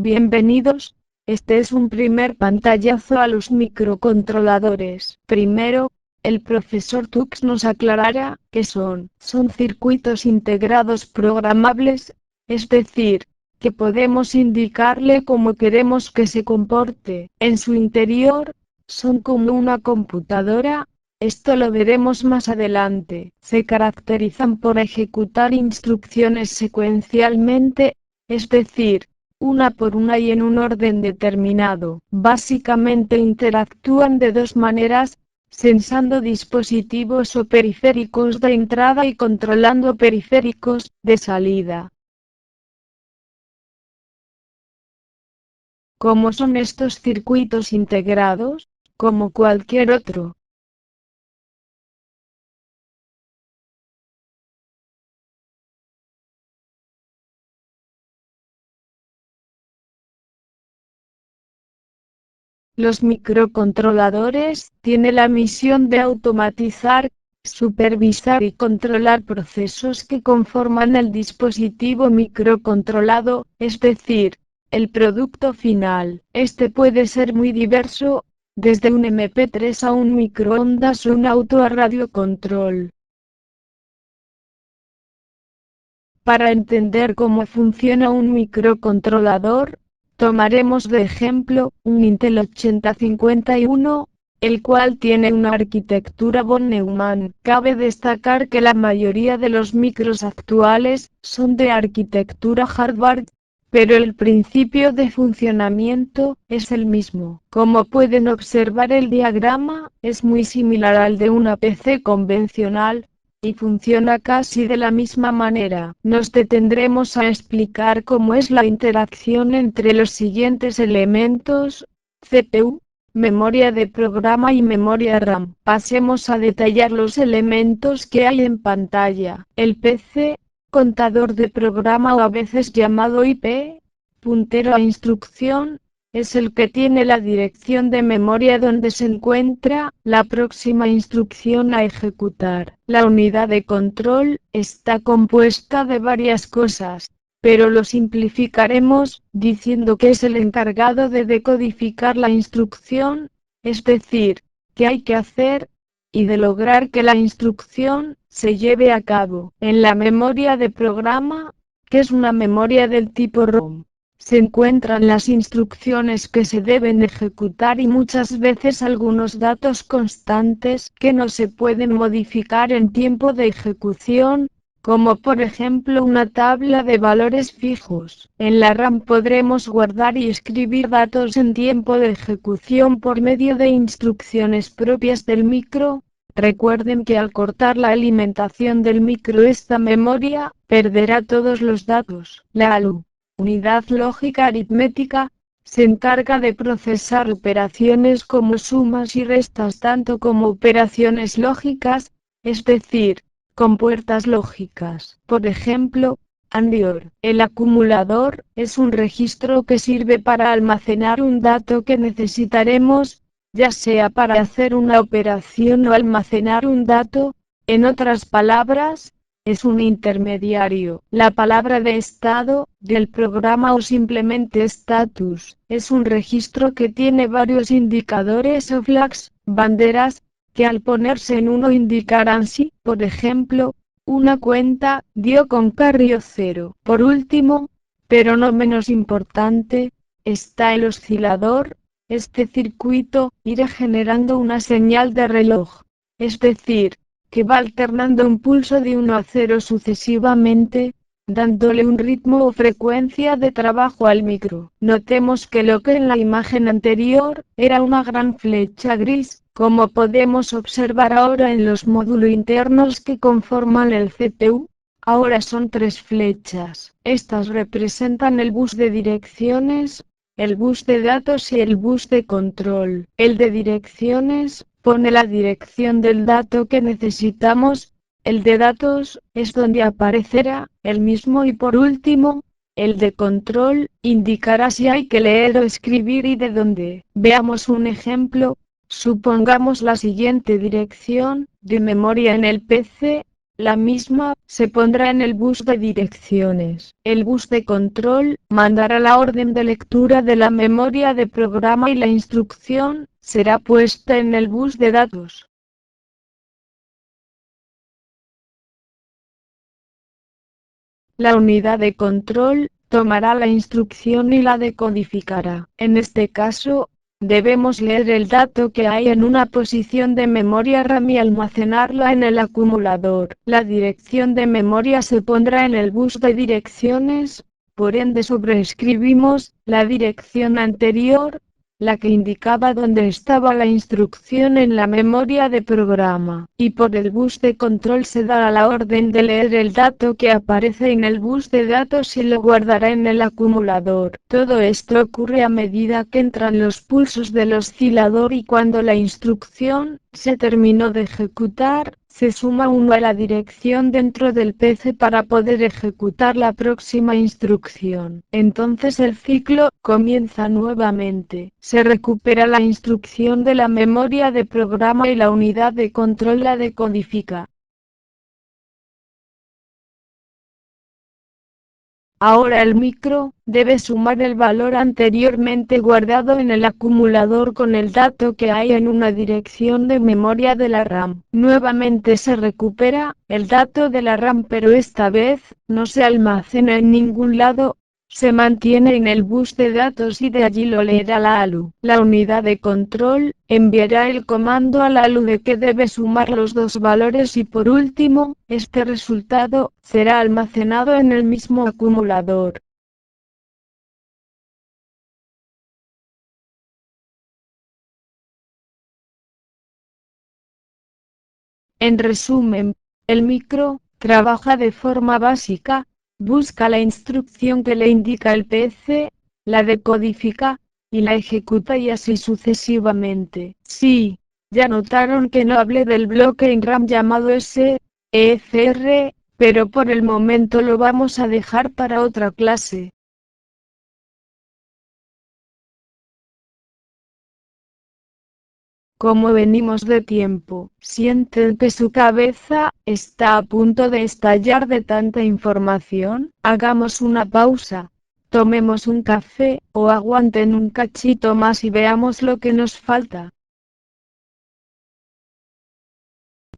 Bienvenidos, este es un primer pantallazo a los microcontroladores. Primero, el profesor Tux nos aclarará qué son. Son circuitos integrados programables, es decir, que podemos indicarle cómo queremos que se comporte. En su interior, son como una computadora. Esto lo veremos más adelante. Se caracterizan por ejecutar instrucciones secuencialmente, es decir, una por una y en un orden determinado. Básicamente interactúan de dos maneras, sensando dispositivos o periféricos de entrada y controlando periféricos de salida. ¿Cómo son estos circuitos integrados? Como cualquier otro. Los microcontroladores tienen la misión de automatizar, supervisar y controlar procesos que conforman el dispositivo microcontrolado, es decir, el producto final. Este puede ser muy diverso, desde un MP3 a un microondas o un auto a radiocontrol. Para entender cómo funciona un microcontrolador, tomaremos de ejemplo un Intel 8051, el cual tiene una arquitectura von Neumann. Cabe destacar que la mayoría de los micros actuales son de arquitectura Harvard, pero el principio de funcionamiento es el mismo. Como pueden observar, el diagrama es muy similar al de una PC convencional, y funciona casi de la misma manera. Nos detendremos a explicar cómo es la interacción entre los siguientes elementos: CPU, memoria de programa y memoria RAM. Pasemos a detallar los elementos que hay en pantalla. El PC, contador de programa o a veces llamado IP, puntero a instrucción, es el que tiene la dirección de memoria donde se encuentra la próxima instrucción a ejecutar. La unidad de control está compuesta de varias cosas, pero lo simplificaremos diciendo que es el encargado de decodificar la instrucción, es decir, qué hay que hacer, y de lograr que la instrucción se lleve a cabo. En la memoria de programa, que es una memoria del tipo ROM, se encuentran las instrucciones que se deben ejecutar y muchas veces algunos datos constantes que no se pueden modificar en tiempo de ejecución, como por ejemplo una tabla de valores fijos. En la RAM podremos guardar y escribir datos en tiempo de ejecución por medio de instrucciones propias del micro. Recuerden que al cortar la alimentación del micro, esta memoria perderá todos los datos. La ALU, unidad lógica aritmética, se encarga de procesar operaciones como sumas y restas tanto como operaciones lógicas, es decir, con puertas lógicas. Por ejemplo, AND y OR. El acumulador es un registro que sirve para almacenar un dato que necesitaremos, ya sea para hacer una operación o almacenar un dato. En otras palabras, es un intermediario. La palabra de estado del programa o simplemente status es un registro que tiene varios indicadores o flags, banderas, que al ponerse en uno indicarán si, por ejemplo, una cuenta dio con carry o 0. Por último, pero no menos importante, está el oscilador. Este circuito irá generando una señal de reloj, es decir, que va alternando un pulso de 1 a 0 sucesivamente, dándole un ritmo o frecuencia de trabajo al micro. Notemos que lo que en la imagen anterior era una gran flecha gris, como podemos observar ahora en los módulos internos que conforman el CPU, ahora son 3 flechas. Estas representan el bus de direcciones, el bus de datos y el bus de control. El de direcciones pone la dirección del dato que necesitamos, el de datos es donde aparecerá el mismo y por último, el de control indicará si hay que leer o escribir y de dónde. Veamos un ejemplo. Supongamos la siguiente dirección de memoria en el PC, La misma se pondrá en el bus de direcciones. El bus de control mandará la orden de lectura de la memoria de programa y la instrucción será puesta en el bus de datos. La unidad de control tomará la instrucción y la decodificará. En este caso, debemos leer el dato que hay en una posición de memoria RAM y almacenarla en el acumulador. La dirección de memoria se pondrá en el bus de direcciones, por ende sobreescribimos la dirección anterior, la que indicaba dónde estaba la instrucción en la memoria de programa, y por el bus de control se dará la orden de leer el dato que aparece en el bus de datos y lo guardará en el acumulador. Todo esto ocurre a medida que entran los pulsos del oscilador y cuando la instrucción se terminó de ejecutar, se suma 1 a la dirección dentro del PC para poder ejecutar la próxima instrucción. Entonces el ciclo comienza nuevamente. Se recupera la instrucción de la memoria de programa y la unidad de control la decodifica. Ahora el micro debe sumar el valor anteriormente guardado en el acumulador con el dato que hay en una dirección de memoria de la RAM. Nuevamente se recupera el dato de la RAM, pero esta vez no se almacena en ningún lado. Se mantiene en el bus de datos y de allí lo leerá la ALU. La unidad de control enviará el comando a la ALU de que debe sumar los dos valores y por último, este resultado será almacenado en el mismo acumulador. En resumen, el micro trabaja de forma básica, busca la instrucción que le indica el PC, la decodifica, y la ejecuta y así sucesivamente. Sí, ya notaron que no hablé del bloque en RAM llamado SECR, pero por el momento lo vamos a dejar para otra clase. Como venimos de tiempo, sienten que su cabeza está a punto de estallar de tanta información. Hagamos una pausa, tomemos un café, o aguanten un cachito más y veamos lo que nos falta.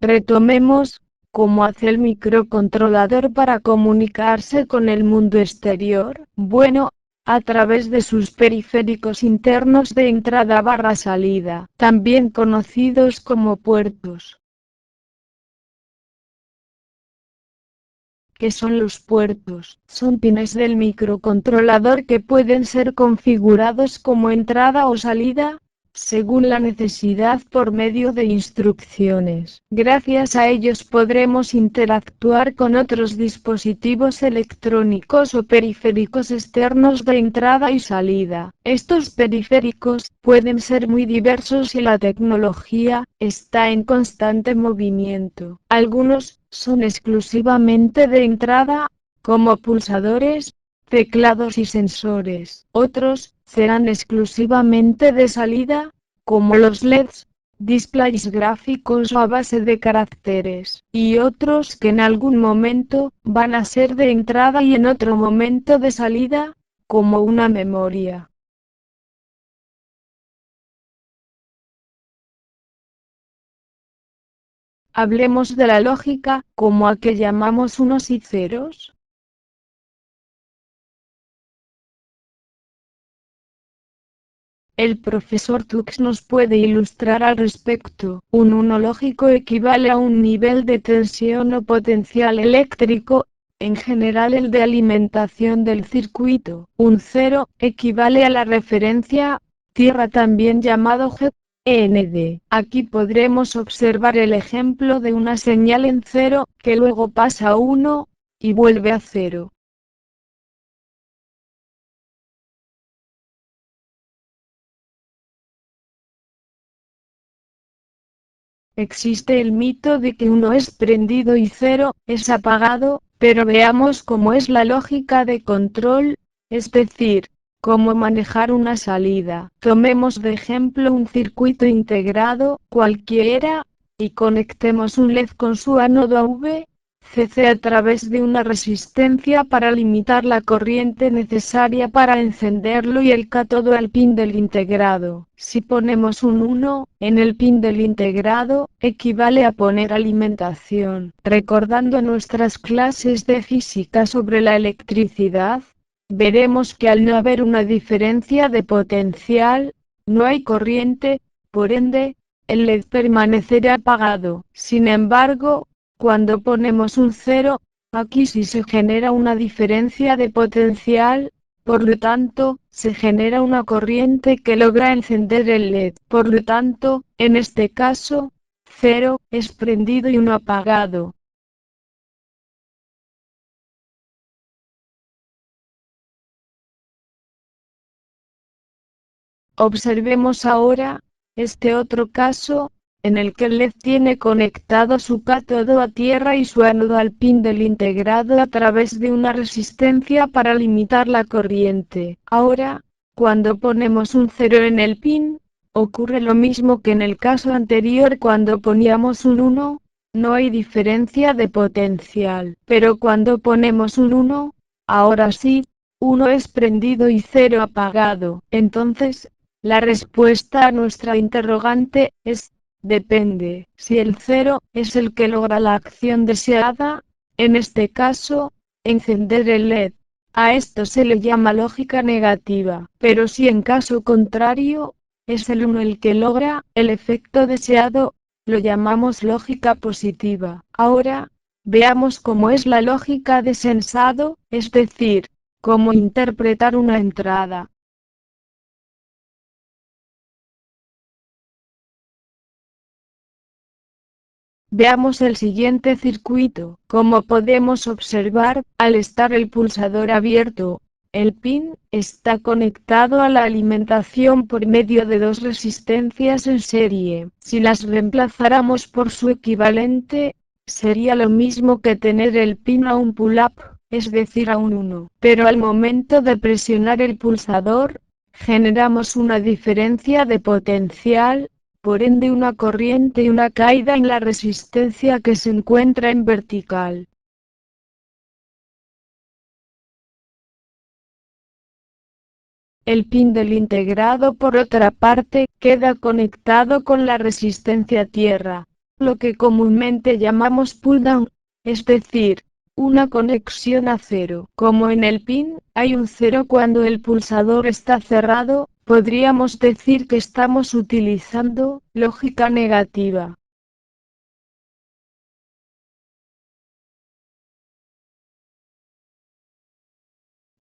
Retomemos, ¿cómo hace el microcontrolador para comunicarse con el mundo exterior? Bueno, a través de sus periféricos internos de entrada/salida, también conocidos como puertos. ¿Qué son los puertos? Son pines del microcontrolador que pueden ser configurados como entrada o salida, según la necesidad por medio de instrucciones. Gracias a ellos podremos interactuar con otros dispositivos electrónicos o periféricos externos de entrada y salida. Estos periféricos pueden ser muy diversos y la tecnología está en constante movimiento. Algunos son exclusivamente de entrada, como pulsadores, teclados y sensores. Otros serán exclusivamente de salida, como los LEDs, displays gráficos o a base de caracteres. Y otros que en algún momento van a ser de entrada y en otro momento de salida, como una memoria. Hablemos de la lógica, como a que llamamos unos y ceros. El profesor Tux nos puede ilustrar al respecto. Un 1 lógico equivale a un nivel de tensión o potencial eléctrico, en general el de alimentación del circuito. Un 0 equivale a la referencia, tierra también llamado GND. Aquí podremos observar el ejemplo de una señal en 0, que luego pasa a 1, y vuelve a 0. Existe el mito de que 1 es prendido y 0 es apagado, pero veamos cómo es la lógica de control, es decir, cómo manejar una salida. Tomemos de ejemplo un circuito integrado, cualquiera, y conectemos un LED con su ánodo V, CC a través de una resistencia para limitar la corriente necesaria para encenderlo y el cátodo al pin del integrado. Si ponemos un 1 en el pin del integrado, equivale a poner alimentación. Recordando nuestras clases de física sobre la electricidad, veremos que al no haber una diferencia de potencial, no hay corriente, por ende, el LED permanecerá apagado. Sin embargo, cuando ponemos un 0, aquí sí se genera una diferencia de potencial, por lo tanto, se genera una corriente que logra encender el LED. Por lo tanto, en este caso, 0 es prendido y 1 apagado. Observemos ahora este otro caso, en el que el LED tiene conectado su cátodo a tierra y su ánodo al pin del integrado a través de una resistencia para limitar la corriente. Ahora, cuando ponemos un 0 en el pin, ocurre lo mismo que en el caso anterior cuando poníamos un 1, no hay diferencia de potencial. Pero cuando ponemos un 1, ahora sí, 1 es prendido y 0 apagado. Entonces, la respuesta a nuestra interrogante es, depende. Si el 0 es el que logra la acción deseada, en este caso, encender el LED. A esto se le llama lógica negativa. Pero si en caso contrario, es el 1 el que logra el efecto deseado, lo llamamos lógica positiva. Ahora, veamos cómo es la lógica de sensado, es decir, cómo interpretar una entrada. Veamos el siguiente circuito. Como podemos observar, al estar el pulsador abierto, el pin está conectado a la alimentación por medio de dos resistencias en serie. Si las reemplazáramos por su equivalente, sería lo mismo que tener el pin a un pull-up, es decir a un 1. Pero al momento de presionar el pulsador, generamos una diferencia de potencial, por ende una corriente y una caída en la resistencia que se encuentra en vertical. El pin del integrado por otra parte, queda conectado con la resistencia tierra, lo que comúnmente llamamos pull-down, es decir, una conexión a cero. Como en el pin, hay un cero cuando el pulsador está cerrado, podríamos decir que estamos utilizando lógica negativa.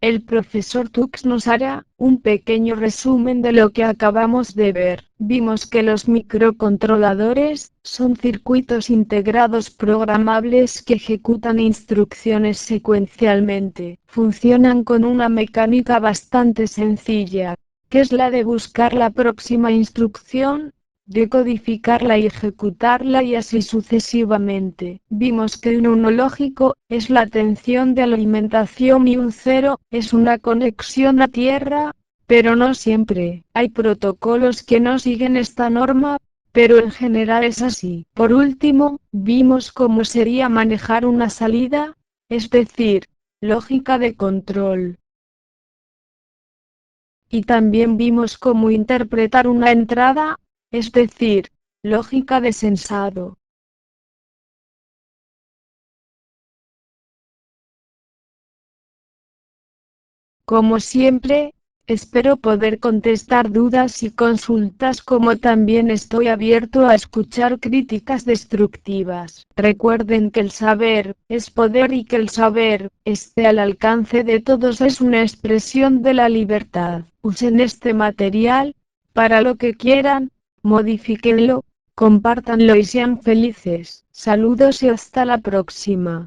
El profesor Tux nos hará un pequeño resumen de lo que acabamos de ver. Vimos que los microcontroladores son circuitos integrados programables que ejecutan instrucciones secuencialmente. Funcionan con una mecánica bastante sencilla, que es la de buscar la próxima instrucción, decodificarla y ejecutarla y así sucesivamente. Vimos que un 1 lógico es la tensión de alimentación y un 0 es una conexión a tierra, pero no siempre. Hay protocolos que no siguen esta norma, pero en general es así. Por último, vimos cómo sería manejar una salida, es decir, lógica de control. Y también vimos cómo interpretar una entrada, es decir, lógica de sensado. Como siempre, espero poder contestar dudas y consultas, como también estoy abierto a escuchar críticas destructivas. Recuerden que el saber es poder y que el saber esté al alcance de todos es una expresión de la libertad. Usen este material para lo que quieran, modifíquenlo, compártanlo y sean felices. Saludos y hasta la próxima.